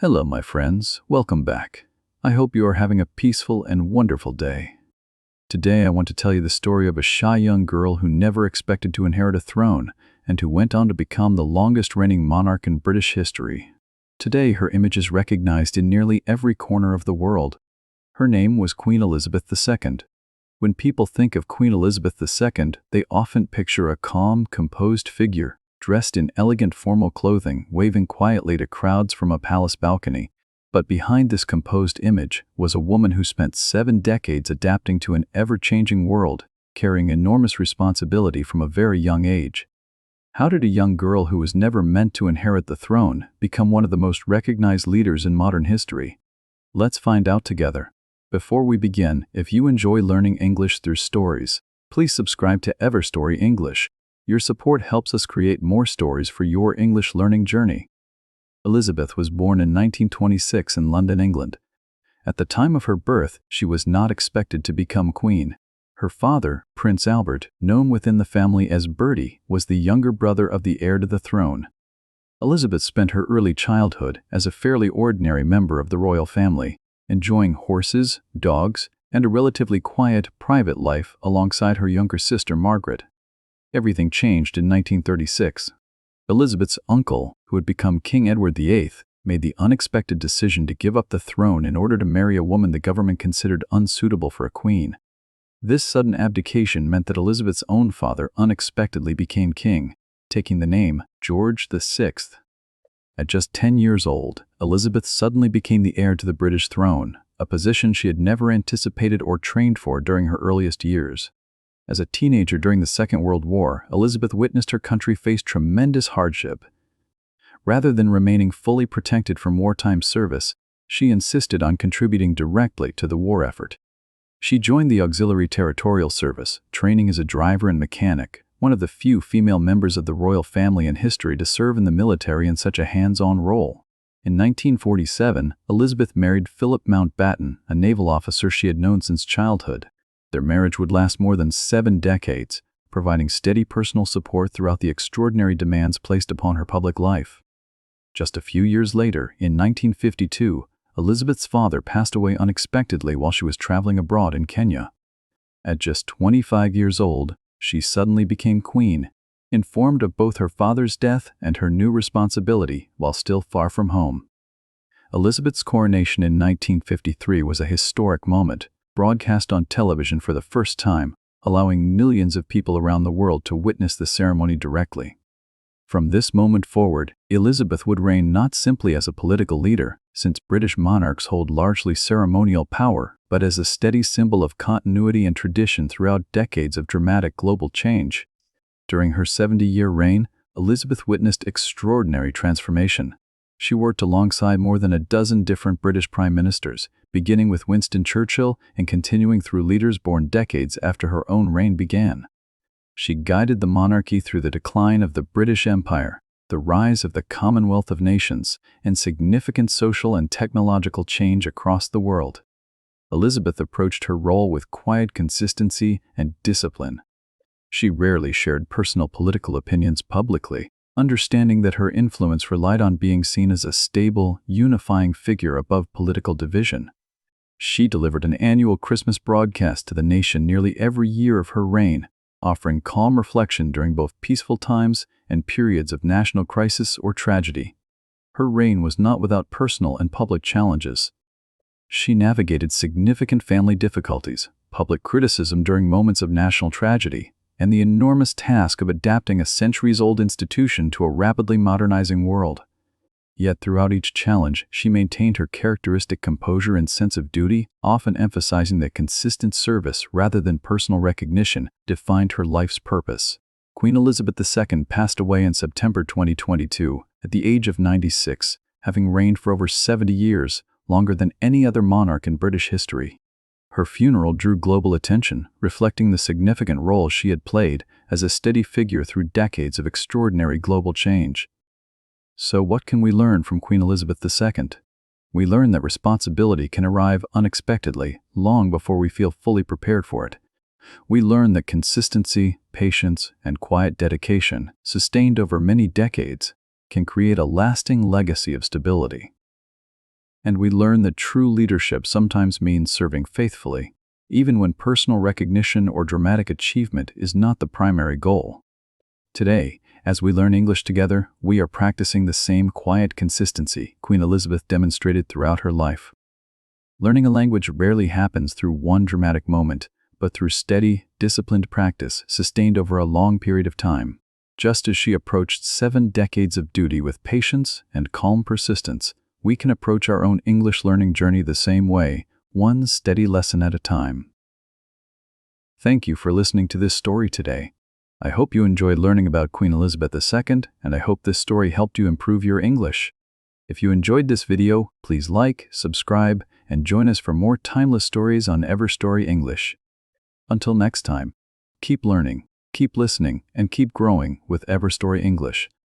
Hello, my friends. Welcome back. I hope you are having a peaceful and wonderful day. Today, I want to tell you the story of a shy young girl who never expected to inherit a throne and who went on to become the longest reigning monarch in British history. Today, her image is recognized in nearly every corner of the world. Her name was Queen Elizabeth II. When people think of Queen Elizabeth II, they often picture a calm, composed figure, dressed in elegant formal clothing, waving quietly to crowds from a palace balcony. But behind this composed image was a woman who spent 7 decades adapting to an ever-changing world, carrying enormous responsibility from a very young age. How did a young girl who was never meant to inherit the throne become one of the most recognized leaders in modern history? Let's find out together. Before we begin, if you enjoy learning English through stories, please subscribe to Everstory English. Your support helps us create more stories for your English learning journey. Elizabeth was born in 1926 in London, England. At the time of her birth, she was not expected to become queen. Her father, Prince Albert, known within the family as Bertie, was the younger brother of the heir to the throne. Elizabeth spent her early childhood as a fairly ordinary member of the royal family, enjoying horses, dogs, and a relatively quiet, private life alongside her younger sister Margaret. Everything changed in 1936. Elizabeth's uncle, who had become King Edward VIII, made the unexpected decision to give up the throne in order to marry a woman the government considered unsuitable for a queen. This sudden abdication meant that Elizabeth's own father unexpectedly became king, taking the name George VI. At just 10 years old, Elizabeth suddenly became the heir to the British throne, a position she had never anticipated or trained for during her earliest years. As a teenager during the Second World War, Elizabeth witnessed her country face tremendous hardship. Rather than remaining fully protected from wartime service, she insisted on contributing directly to the war effort. She joined the Auxiliary Territorial Service, training as a driver and mechanic, one of the few female members of the royal family in history to serve in the military in such a hands-on role. In 1947, Elizabeth married Philip Mountbatten, a naval officer she had known since childhood. Their marriage would last more than 7 decades, providing steady personal support throughout the extraordinary demands placed upon her public life. Just a few years later, in 1952, Elizabeth's father passed away unexpectedly while she was traveling abroad in Kenya. At just 25 years old, she suddenly became queen, informed of both her father's death and her new responsibility while still far from home. Elizabeth's coronation in 1953 was a historic moment, broadcast on television for the first time, allowing millions of people around the world to witness the ceremony directly. From this moment forward, Elizabeth would reign not simply as a political leader, since British monarchs hold largely ceremonial power, but as a steady symbol of continuity and tradition throughout decades of dramatic global change. During her 70-year reign, Elizabeth witnessed extraordinary transformation. She worked alongside more than a dozen different British prime ministers, beginning with Winston Churchill and continuing through leaders born decades after her own reign began. She guided the monarchy through the decline of the British Empire, the rise of the Commonwealth of Nations, and significant social and technological change across the world. Elizabeth approached her role with quiet consistency and discipline. She rarely shared personal political opinions publicly, understanding that her influence relied on being seen as a stable, unifying figure above political division. She delivered an annual Christmas broadcast to the nation nearly every year of her reign, offering calm reflection during both peaceful times and periods of national crisis or tragedy. Her reign was not without personal and public challenges. She navigated significant family difficulties, public criticism during moments of national tragedy, and the enormous task of adapting a centuries-old institution to a rapidly modernizing world. Yet throughout each challenge, she maintained her characteristic composure and sense of duty, often emphasizing that consistent service rather than personal recognition defined her life's purpose. Queen Elizabeth II passed away in September 2022 at the age of 96, having reigned for over 70 years, longer than any other monarch in British history. Her funeral drew global attention, reflecting the significant role she had played as a steady figure through decades of extraordinary global change. So what can we learn from Queen Elizabeth II? We learn that responsibility can arrive unexpectedly, long before we feel fully prepared for it. We learn that consistency, patience, and quiet dedication, sustained over many decades, can create a lasting legacy of stability. And we learn that true leadership sometimes means serving faithfully, even when personal recognition or dramatic achievement is not the primary goal. Today, as we learn English together, we are practicing the same quiet consistency Queen Elizabeth demonstrated throughout her life. Learning a language rarely happens through one dramatic moment, but through steady, disciplined practice sustained over a long period of time. Just as she approached 7 decades of duty with patience and calm persistence, we can approach our own English learning journey the same way, one steady lesson at a time. Thank you for listening to this story today. I hope you enjoyed learning about Queen Elizabeth II, and I hope this story helped you improve your English. If you enjoyed this video, please like, subscribe, and join us for more timeless stories on Everstory English. Until next time, keep learning, keep listening, and keep growing with Everstory English.